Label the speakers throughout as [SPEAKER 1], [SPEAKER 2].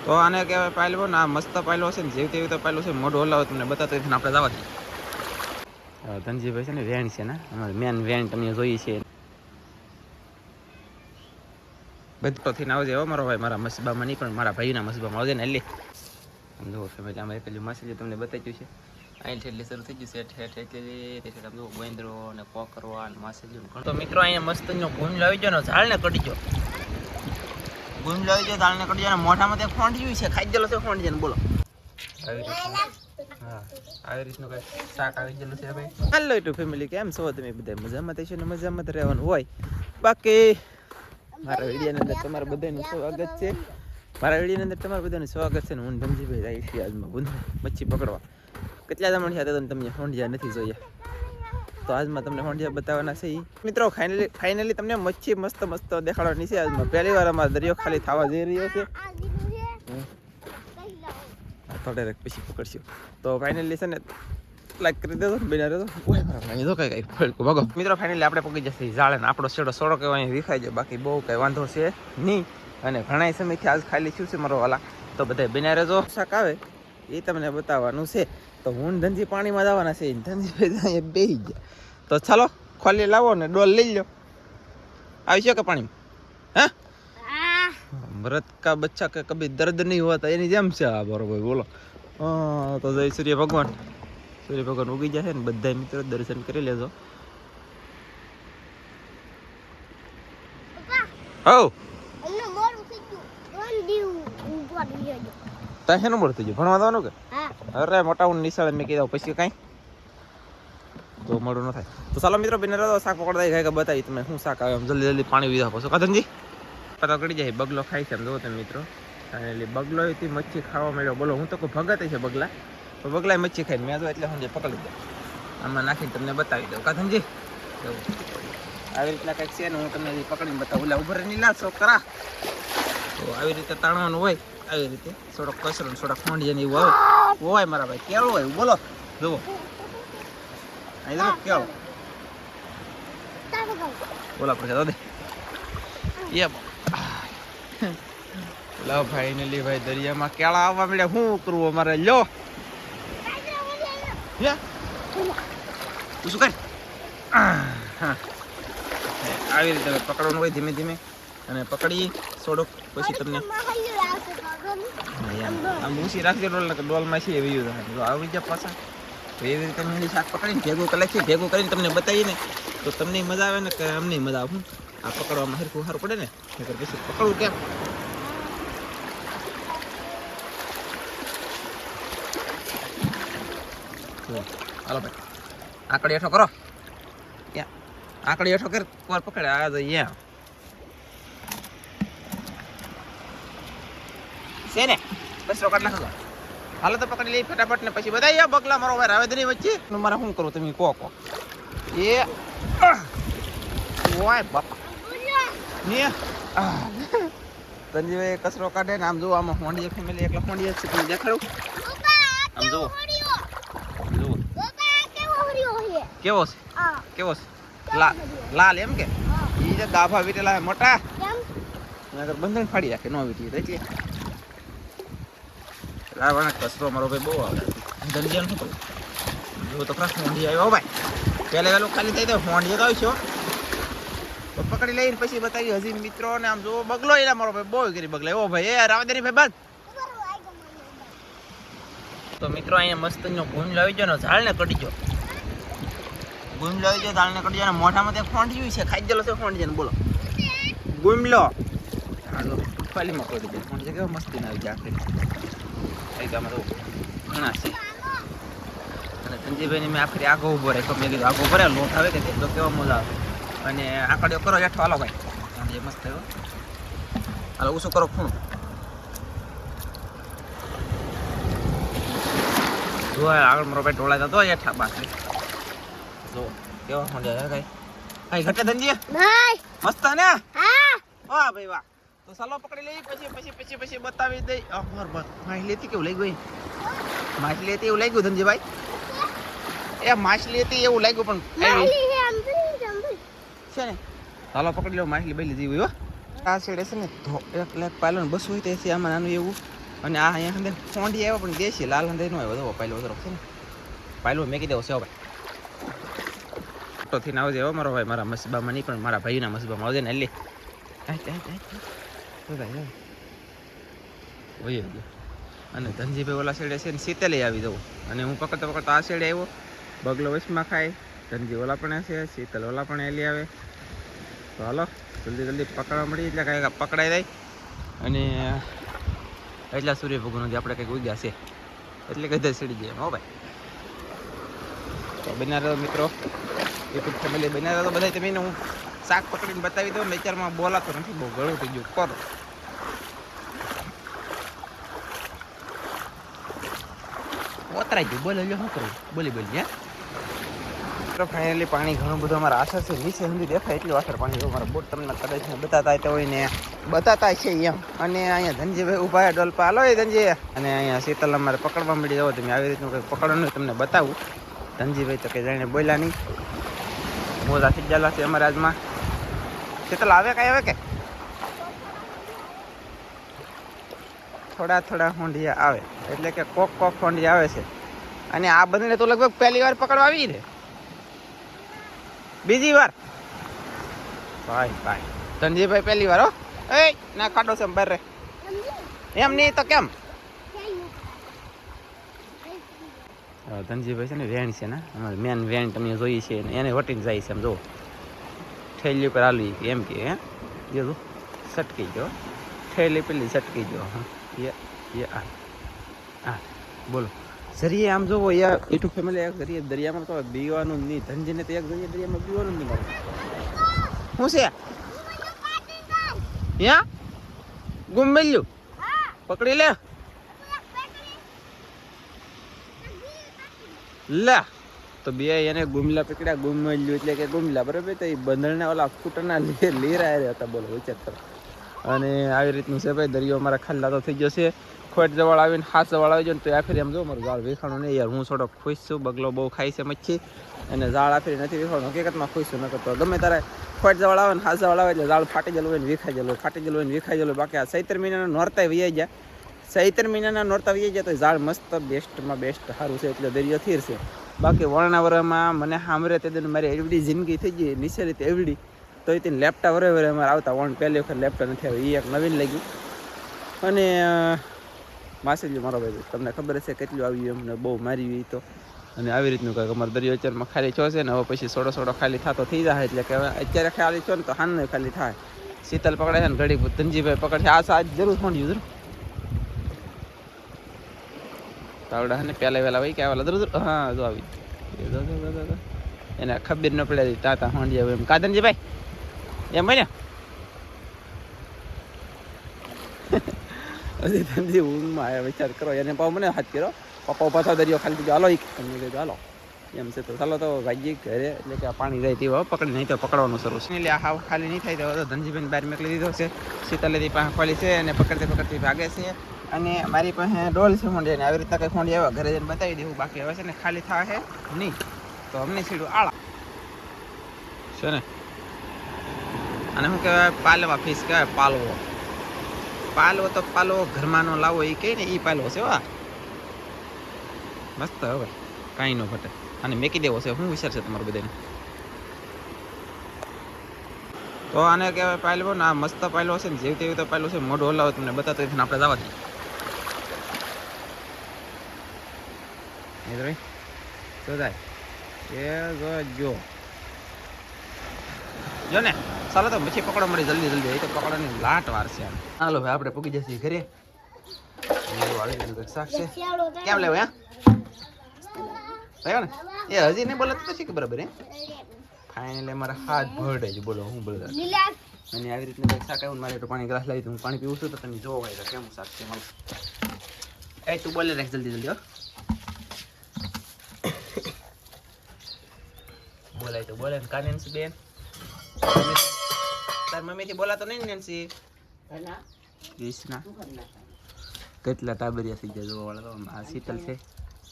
[SPEAKER 1] તો આને કહેવાય પાયલો ને આ મસ્ત પાયલો છે ને જેવી તેવી તો પાયલો છે મોઢું હલાવે તમને બતાતો આપણે જવા દઈએ. ધનજીભાઈ છે ને વેણ છે ને અમારે મેન વેણ તમે જોઈ છે બધોથી આવજે હો મારો ભાઈ મારા મસબામાં નહીં પણ મારા ભાઈના મસબામાં આવજે ને એટલે જુઓ ફેમિલી આમાં પેલી માછલી તમને બતાવ્યું છે અહીંથી એટલે શરૂ થઈ ગયું છે ઠેઠ એટલે તમે જુઓ ગોંદરો અને કોકરવા અને માછલી તો મિત્રો અહીંયા મસ્ત ગુંજ લાવી ગયો ને ઝાડ ને કટી ગયો ગુંજ લાવી ગયો ઝાડ ને કટી ગયો મોઢામાં ત્યાં ખોંડ્યું છે ખાઈ ગયેલો છે ખોંડ છે ને બોલો હા આવી રીતનું કઈ શાક આવી ગયેલું છે ભાઈ. હાલો ટુ ફેમિલી કેમ છો તમે બધા મજામાં થશો ને મજામાં રહેવાનું હોય બાકી મારા વિડીયોની અંદર તમારા બધાનું સ્વાગત છે. મારા વિડીયોની અંદર તમારા બધાનું સ્વાગત છે ને હું ધનજીભાઈ જાય છે આજમાં ગુંદ મચ્છી પકડવા. કેટલા જમણ થયા તો તમને હોંડિયા નથી જોયા તો આજમાં તમને હોંડિયા બતાવવાના છે મિત્રો. ફાઇનલી તમને મચ્છી મસ્ત મસ્ત દેખાડવાની છે આજમાં. પહેલી વાર અમારો દરિયો ખાલી થવા જઈ રહ્યો છે થોડે પછી પકડશું તો ફાઇનલી છે ને લાઈક કરી દેજો બિના રહેજો ભાગો મિત્રો. ફાઇનલી આપણે પકડી જશે ઝાડે ને આપણો શેડો સોડો કહેવાય વિખાઈ જાય બાકી બહુ કઈ વાંધો છે નહીં. અને ઘણા સમયથી આજ ખાલી શું છે મારો વાલા તો બધા બિના રહેજો શાક આવે એ તમને બતાવવાનું છે. તો હું ધનજી પાણીમાં જવાના છે ધનજી બેસી ગયા તો ચાલો ખોલી લાવો ને ડોલ લઈ લો. આવી છે કે પાણીમાં હા મરદ કા બચ્ચા કે કભી દર્દ નહીં હોતા એની જેમ છે આ બરોબર બોલો. તો જય સૂર્ય ભગવાન ઉગી જશે ને બધા મિત્રો દર્શન કરી લેજો. હો શેનું મળતું ગયું ભણવા દવાનું કે અરે મોટા હું નિશાળે મેં કીધું પછી કાંઈ તો મળું ન થાય. તો ચાલો મિત્રો બિને રહ્યો શાક પકડતા ખાઈ બતાવી તમે શું શાક આવે જલ્દી જલ્દી પાણી પીધા પછી કદનજી પતા કરી જાય. બગલો ખાય છે એમ જોવો તમે મિત્રો. એટલે બગલો એથી મચ્છી ખાવા મળ્યો બોલો. હું તો કોઈ ભગત છે બગલા તો બગલાય મચ્છી ખાઈને મેં તો એટલે સમજે પકડી દઉં આમાં નાખીને તમને બતાવી દઉં કાધનજી આવી રીતના કંઈક છે ને હું તમને પકડીને બતાવું. એટલે ઉભર નહીં લા છોકરા તો આવી રીતે તાણવાનું હોય આવી રીતે થોડોક કચરો થોડાક ખોંડિયા ને એવું આવે હોય મારા ભાઈ કેળું હોય બોલો જુઓ અહીં જુઓ કેળું બોલો આપણે દાદા એ લો ફાઇનલી ભાઈ દરિયામાં કેળા આવવા મળ્યા શું કરવું અમારે લો શું કર આવી રીતે પકડવાનું હોય ધીમે ધીમે અને પકડી થોડોક પછી તમને આમ ઊંચી રાખજો ડોલમાં છે એવી આવી જાય પાછા તો એવી રીતે મેં શાક પકડીને ભેગું કરે છે. ભેગું કરીને તમને બતાવીએ ને તો તમને મજા આવે ને કે અમને મજા આવે. આ પકડવામાં હરખું સારું પડે ને પછી પકડવું કેમ હાલો ભાઈ આંકડી હેઠો કરો ક્યાં આંકડી હેઠો કર કોર પકડે આ અહીંયા છે ને બસ રોકડ નાખો. હાલો તો પકડી લઈ ફટાફટ ને પછી બધા બગલા મારો ભાઈ રાવેદની વચ્ચે મારે શું કરું તમે કહો એ ઓય બાપા ને તંજીભાઈ કચરો કાઢે ને આમ જુઓ આમાં હોંડીએ ફેમિલી એકલા હોંડીએ છે તમે દેખાડું આમ જુઓ કેવો છે કેવો છે લાલ એમ કે એ જે ગાભા વીટેલા મોટા બંધન ફાડી રાખે નો વીટી એટલે લાવવાના કચરો મારો ભાઈ બહુ આવે ધનજીયાનું શું કરું જો તો ખરા હોંડી આવ્યો ભાઈ પહેલે વહેલું ખાલી થઈ જાય હોંડીએ તો આવશો તો પકડી લઈને પછી બતાવી હજી મિત્રો ને આમ જો બગલો એના મારો ભાઈ બહુ કરી બગલા એવો ભાઈ એ રાવદેરી ભાઈ બાદ તો મિત્રો અહીંયા મસ્ત ગુંજ લાવી ગયો ને ઝાડ ને કટી ગયો ગુંજ લાવી ગયો ઝાડ ને કટી ગયો મોઢામાં ત્યાં ખોંડ્યું છે ખાઈ ગયેલો છે ખોંડી છે ને બોલો ગુમલો હાલો પાલીમાં કટી જાય ખોંડી કેવો મસ્તી ના આવી જાય આખરી આમાં તો ઘણા છે. અને સંજીભાઈને મેં આખરી આગો ઉભો રાખ્યો મેં કીધું આગો ભરે લોટ આવે કે તો કેવા મજા આવે અને આકડીઓ કરો હેઠો હાલો ભાઈ જે મસ્ત થયો હાલો ઓછું કરો ખૂણું જો આગળ મારો ભાઈ ઢોળા જતો હેઠા બાકી જો કેવા ખોંડ્યા કઈ કઈ ઘટે ધનજી મસ્ત ને વાહ ભાઈ વાહ. તો ચાલો પકડી લઈ પછી બતાવી દઈ બરાબર માછલી હતી કેવું લઈ ગયું માછલી હતી એવું લાગ્યું ધનજીભાઈ એ માછલી હતી એવું લાગ્યું પણ છે ને ચાલો પકડી લો માછલી બેલી જેવી હો આ છેડે છે ને એક લાખ પાલો ને બસ હોય તો આમાં નાનું એવું અને આ અહીંયા અંદર ફોંડી આવ્યો પણ દેશી લાલ અંદર નો આવ્યો પાયલો વધરો છે ને પાયલો મેકી દેવો છે ભાઈ તો થી આવજે હો મારો ભાઈ મારા મસબામાં નહીં પણ મારા ભાઈના મસબામાં આવજે ને લે અને ધનજીભાઈ ઓલા સાઈડે છે ને શીતલે આવી જવું અને હું પકડતો પકડતો આ સાઈડે આવ્યો બગલો વચમાં ખાય ધનજી ઓલા પણ છે શીતલ ઓલા પણ એલી આવે તો હાલો જલ્દી જલ્દી પકડવા મળી એટલે કાંઈક પકડાઈ જાય અને એટલા સૂર્ય ભગવાન આપણે કંઈક ઉગ્યા છે એટલે કઈ સીડી જાય હો ભાઈ તો બના રહ્યો મિત્રો યુટ્યુબ ફેમિલી બના રહ્યો તો બધા તમે હું શાક પકડીને બતાવી દઉં વિચારમાં બોલાતો નથી બહુ ગળું થઈ ગયું કરો ઓતરાઈ ગયું બોલે શું કરું બોલી બોલી હા ફાઇનલી પાણી ઘણું બધું અમારા આશા છે નીચે સુધી દેખાય એટલું આશર પાણી અમારા બોટ તમને કદાચ બતાતા હોય ને બતાતા છે એમ અને અહીંયા ધનજીભાઈ ઉભા ડોલપા હાલો એ ધનજી અને અહીંયા શીતલ અમારે પકડવા મળી જાવ તમે આવી રીતનું કંઈક પકડવાનું તમને બતાવું ધનજીભાઈ તો કંઈ જાણે બોલ્યા નહીં મોજા થઈ ગયેલા છે અમારે આજમાં શીતલ આવે કાંઈ આવે કે થોડા થોડા હોંડિયા આવે એટલે કે કોક કોક હોંડિયા આવે છે અને આ બંને તો લગભગ પહેલી વાર પકડવા આવી ને બીજી વાર ભાઈ ભાઈ ધનજીભાઈ પહેલી વાર હો એ ના કાઢો છે બહાર રે એમ નહીં તો કેમ ધનજીભાઈ છે ને વેણ છે ને અમારે મેન વેણ તમે જોઈ છે એને વટીને જાય છે એમ જો થેલી ઉપર આલી એમ કે હે જો સટકી ગયો થેલી પેલી સટકી ગયો હા હા બોલો જરીએ આમ જોવો યાર યુટ્યુબ ફેમિલી એક જરીએ દરિયામાં તો બીવાનું નહીં ધનજીને તો એક જરીએ દરિયામાં બીવાનું નહીં મળે શું છે યા ગુમ મળ્યું પકડી લે લા તો બે એને ગુમલા પકડ્યા ગુમ મળ્યું એટલે કે ગુમલા બરાબર તો એ બંધણના ઓલા ફૂટના લીરા હતા બોલો વિચાર કરો અને આવી રીતનું છે ભાઈ દરિયો અમારા ખાલ્લા તો થઈ ગયો છે ખોટ જવાળ આવીને હાથ જવાળ આવી જાય ને તો આ ફેરી એમ જો મારું ઝાડ વેખાણું નહીં યાર હું થોડો ખુશ છું બગલો બહુ ખાય છે મચ્છી અને ઝાડ આ ફેરી નથી વેખાણું હકીકતમાં ખુશ છું ન કરતો ગમે તારે ખોટ જવાળ આવે ને હાથ જવાળ આવે એટલે ઝાડ ફાટી જલું હોય ને વિખાઈ જલું ફાટી જલું હોય ને વિખાઈ જલું બાકી આ ચૈત્ર મહિનાના નોરતા વૈયા ગયા ચૈત્ર મહિનાના નોરતા વૈયા ગયા તો ઝાડ મસ્ત બેસ્ટમાં બેસ્ટ સારું છે એટલે દરિયો થીર છે બાકી વર્ણાવરમાં મને સાંભળે તે દિન મારી એવડી જિંદગી થઈ ગઈ નીચે રીતે એવડી તો એ તેને લેપટા વરે વરે અમારે આવતા વણ પહેલી વખત લેપટા નથી આવ્યું એ એક નવીન લાગ્યું અને માસેજી મારો ભાઈ તમને ખબર છે કેટલું આવ્યું એમને બહુ મારી તો અને આવી રીતનું કંઈક અમારે દરિયો અત્યારમાં ખાલી છો છે ને હવે પછી સોડો સોડો ખાલી થતો થઈ જાય એટલે કે હવે અત્યારે ખાલી છો ને તો હાન ખાલી થાય શીતલ પકડે છે ને ઘડી ધનજીભાઈ પકડશે આ સાજ જરૂર થોડી જરૂર તાવડા ને પહેલા વહેલા ભાઈ કે આવેલા જરૂર હા જો આવી એને ખબર ન પડે તાતા હોંડી આવે એમ કાદનજીભાઈ એમ ભાઈ ને હજી ધનજી ઊંઘમાં આવ્યા વિચાર કરો એને પાવ મને હાથ કર્યો પપ્પા પાછો દરિયો ખાલી દીધો હાલો કીધું હાલો એમ છે તો ચાલો તો ભાઈ ઘરે એટલે કે પાણી જાય તેવો પકડી નહીં તો પકડવાનું શરૂ છે એટલે હાવ ખાલી નહીં થાય તો ધનજીભાઈને બહાર મોકલી દીધો છે શીતલેથી પાસે ખોલી છે અને પકડતી પકડતી ભાગે છે અને મારી પાસે ડોલ છે ખોંડી આવી રીતના કંઈ ખોંડી આવે ઘરે જઈને બતાવી દેવું બાકી હવે છે ને ખાલી થાય નહીં તો અમને સીડું આળા છે ને અને શું કહેવાય પાલવા ફીસ કહેવાય પાલવો પાલવો તો પાલવો ઘરમાંનો લાવો એ કહે ને એ પાલવો છે વા મસ્ત હવે કાંઈ ન ઘટે અને મેકી દેવો છે શું વિચાર છે તમારું બધાને તો આને કહેવાય પાલવો ને આ મસ્ત પાલવો છે ને જેવી તેવી તો પાલવો છે મોઢું હલાવો તમને બતાતો હોય આપણે જવા દઈએ ભાઈ તો જાય એ જો ને ચાલો તો પછી પકડો મળી જલ્દી જલ્દી એ તો પકડવાની લાટ વાર છે હાલો ભાઈ આપણે પૂકી જશે ઘરે શાક છે કેમ લેવું હે ને એ હજી નહીં બોલે તો શીખ બરાબર હે ફાઇનલી મારા હાથ ભરડે જ બોલો હું બોલો અને આવી રીતના કંઈક શાક આવ્યું મારે તો પાણી ગ્લાસ લાવી હું પાણી પીવું છું તો તમે જોવો ભાઈ કેવું શાક છે મારું એ તું બોલે રાખ જલ્દી જલ્દી હો બોલાય તો બોલે ને કાનેન્સી બેન તાર મમ્મીથી બોલાતો નહીં ને નેન્સી ક્રિષ્ના કેટલા ટાબરિયા થઈ ગયા જોવા વાળા તો આ શીતલ છે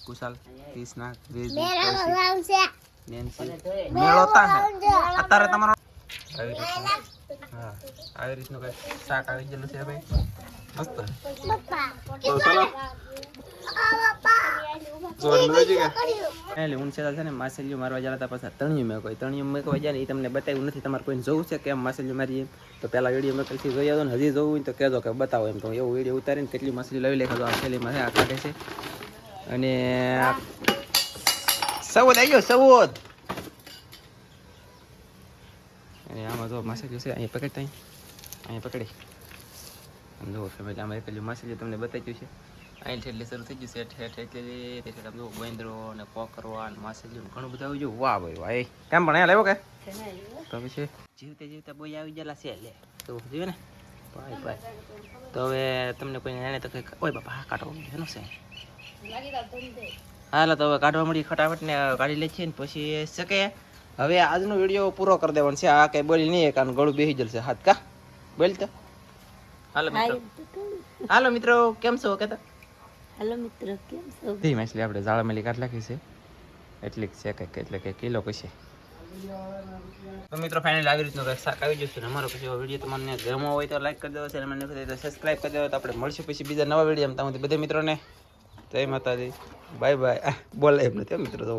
[SPEAKER 1] કુશાલ ક્રિષ્ના નેન્સી મેળોતા અત્યારે તમારો આવી રીતનું હા આવી રીતનું કઈ શાક આવી ગયેલું છે ભાઈ મસ્ત તો ચાલો જોર મળી કે એટલે હું છે ને માછલીઓ મારવા જતા હતા પાછા તણિયું મેં કોઈ તણિયું મેં કોઈ જાય ને એ તમને બતાવ્યું નથી તમારે કોઈને જોવું છે કે એમ માછલીઓ મારીએ તો પહેલા વિડીયો મેં કઈથી જોઈ આવ્યો ને હજી જોવું હોય તો કહેજો કે બતાવો એમ તો એવું વિડીયો ઉતારીને કેટલી માછલી લઈ લે આ થેલીમાં છે આ કાઢે છે અને સૌદ આવી ગયો સૌદ અને આમાં જો માછલીઓ છે અહીંયા પકડતા અહીંયા પકડી આમ જુઓ ફેમિલી આમાં એટલી માછલીઓ તમને બતાવ્યું છે અહીંથી એટલે શરૂ થઈ ગયું છે એટલી એટલે આમ જુઓ ગોંદરો અને કોકરવા અને માછલીઓ ઘણું બધું આવી ગયું વાહ ભાઈ વાહ કેમ પણ અહીંયા લેવો કે તો પછી જીવતા બોય આવી ગયેલા છે લે તો જોયું ને ભાઈ ભાઈ તો હવે તમને કોઈ એને તો કંઈક ઓય બાપા હા કાઢવા મળ્યું એનું છે હાલો તો હવે કાઢવા મળી ફટાફટ ને કાઢી લે છે ને પછી શકે હવે આજનો વિડીયો પૂરો કરી દેવાનો છે આ કઈ બોલી નહીં કારણ ગળું બેસી જશે હાથ કા બોલ તો હાલો મિત્રો કેમ છો કે
[SPEAKER 2] હેલો મિત્રો કેમ છો
[SPEAKER 1] ધી માછલી આપણે જાળામેલી કાઢ નાખી છે એટલી છે કંઈક એટલે કે કિલો કશે તો મિત્રો ફાઇનલ આવી રીતનું કંઈક શાક આવી જશે ને અમારો પછી વિડીયો તમને ગમો હોય તો લાઈક કરી દેવો છે અને મને નથી તો સબસ્ક્રાઈબ કરી દેવો તો આપણે મળશું પછી બીજા નવા વિડીયો ત્યાં બધા મિત્રોને જય માતાજી બાય બાય બોલે એમ નથી મિત્રો તો